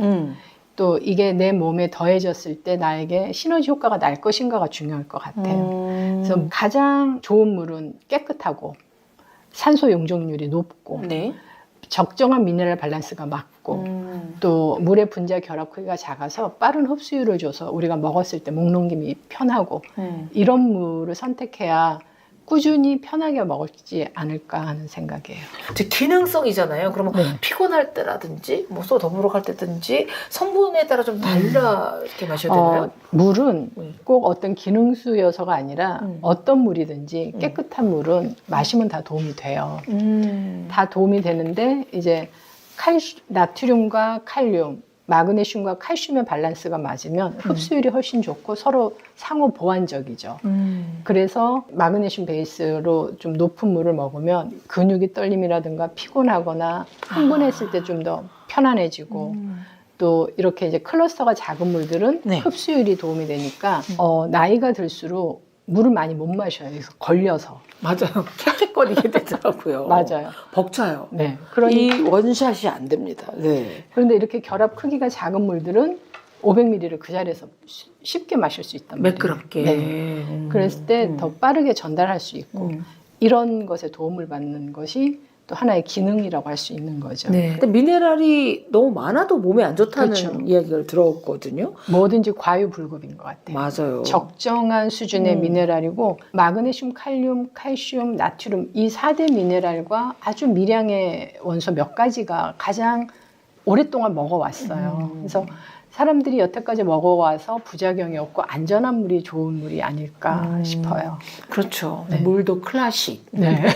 또 이게 내 몸에 더해졌을 때 나에게 시너지 효과가 날 것인가가 중요할 것 같아요. 그래서 가장 좋은 물은 깨끗하고 산소 용적률이 높고 네. 적정한 미네랄 밸런스가 맞고 또 물의 분자 결합 크기가 작아서 빠른 흡수율을 줘서 우리가 먹었을 때 목 넘김이 편하고 이런 물을 선택해야 꾸준히 편하게 먹을지 않을까 하는 생각이에요. 즉 기능성이잖아요. 그러면 네. 피곤할 때라든지 뭐 또 더부룩할 때든지 성분에 따라 좀 달라 이렇게 마셔야 되나요? 물은 꼭 어떤 기능수여서가 아니라 어떤 물이든지 음. 깨끗한 물은 마시면 다 도움이 돼요. 다 도움이 되는데 이제 나트륨과 칼륨, 마그네슘과 칼슘의 밸런스가 맞으면 흡수율이 훨씬 좋고 서로 상호 보완적이죠. 그래서 마그네슘 베이스로 좀 높은 물을 먹으면 근육이 떨림이라든가 피곤하거나 흥분했을 때 좀 더 편안해지고 또 이렇게 이제 클러스터가 작은 물들은 네. 흡수율이 도움이 되니까 나이가 들수록 물을 많이 못 마셔요. 그래서 걸려서. 맞아요. 캑캑거리게 되더라고요. 맞아요. 벅차요. 네. 이 원샷이 안 됩니다. 네. 그런데 이렇게 결합 크기가 작은 물들은 500ml를 그 자리에서 쉽게 마실 수 있단 말이에요. 매끄럽게. 네. 그랬을 때 더 빠르게 전달할 수 있고 이런 것에 도움을 받는 것이 또 하나의 기능이라고 할 수 있는 거죠. 네. 근데 미네랄이 너무 많아도 몸에 안 좋다는 그렇죠. 이야기를 들었거든요. 뭐든지 과유불급인 것 같아요. 맞아요. 적정한 수준의 미네랄이고 마그네슘, 칼륨, 칼슘, 나트륨 이 4대 미네랄과 아주 미량의 원소 몇 가지가 가장 오랫동안 먹어왔어요. 그래서 사람들이 여태까지 먹어와서 부작용이 없고 안전한 물이 좋은 물이 아닐까 싶어요. 그렇죠. 네. 물도 클래식. 네.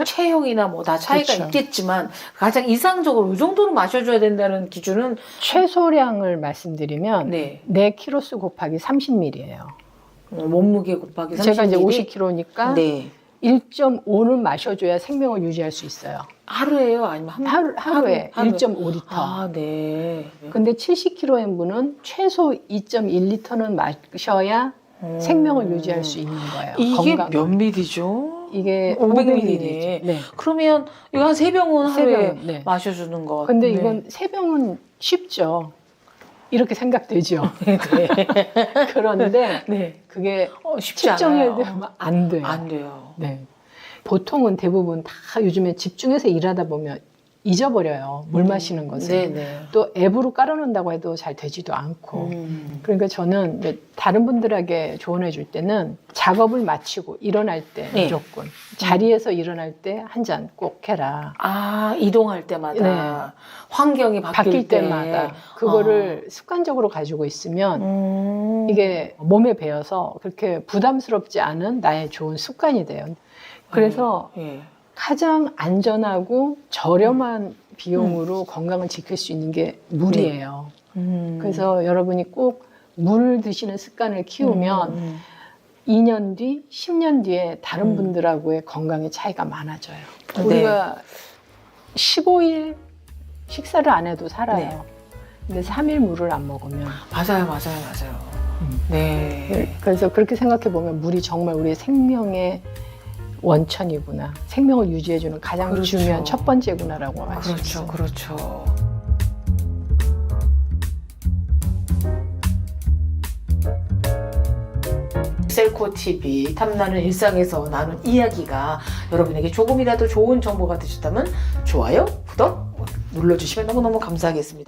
체형이나 뭐 다 차이가 그렇죠. 있겠지만 가장 이상적으로 이 정도는 마셔줘야 된다는 기준은 최소량을 말씀드리면 네. 내 키로수 곱하기 30ml예요. 몸무게 곱하기 30ml. 제가 이제 50kg니까 네. 1.5는 마셔줘야 생명을 유지할 수 있어요. 하루에요? 아니면 하루에 하루. 1.5리터. 아, 네. 근데 70kg의 분은 최소 2.1리터는 마셔야 생명을 유지할 수 있는 거예요. 이게 건강을. 몇 밀리죠? 이게 500ml. 500ml. 네. 그러면 이거 한 3병은 세 하루에 병은, 네. 마셔주는 거. 근데 네. 이건 3병은 쉽죠. 이렇게 생각되죠. 네. 그런데 네. 그게 쉽지 않아요. 측정해야 되면 안 돼요. 안 돼요. 네. 보통은 대부분 다 요즘에 집중해서 일하다 보면 잊어버려요. 물 마시는 것을. 네네. 또 앱으로 깔아놓는다고 해도 잘 되지도 않고. 그러니까 저는 이제 다른 분들에게 조언해 줄 때는 작업을 마치고 일어날 때 네. 무조건 자리에서 일어날 때 한 잔 꼭 해라. 아, 이동할 때마다 네. 환경이 바뀔 때마다 그거를 습관적으로 가지고 있으면 이게 몸에 배어서 그렇게 부담스럽지 않은 나의 좋은 습관이 돼요. 그래서 예. 가장 안전하고 저렴한 비용으로 건강을 지킬 수 있는 게 물이에요. 그래서 여러분이 꼭 물 드시는 습관을 키우면 2년 뒤, 10년 뒤에 다른 분들하고의 건강의 차이가 많아져요. 네. 우리가 15일 식사를 안 해도 살아요. 네. 근데 3일 물을 안 먹으면. 맞아요. 네. 그래서 그렇게 생각해 보면 물이 정말 우리의 생명의 원천이구나. 생명을 유지해주는 가장 그렇죠. 중요한 첫 번째구나라고 알 수 있어요. 그렇죠. 셀코 TV 탐나는 일상에서 나눈 이야기가 여러분에게 조금이라도 좋은 정보가 되셨다면 좋아요, 구독 눌러주시면 너무너무 감사하겠습니다.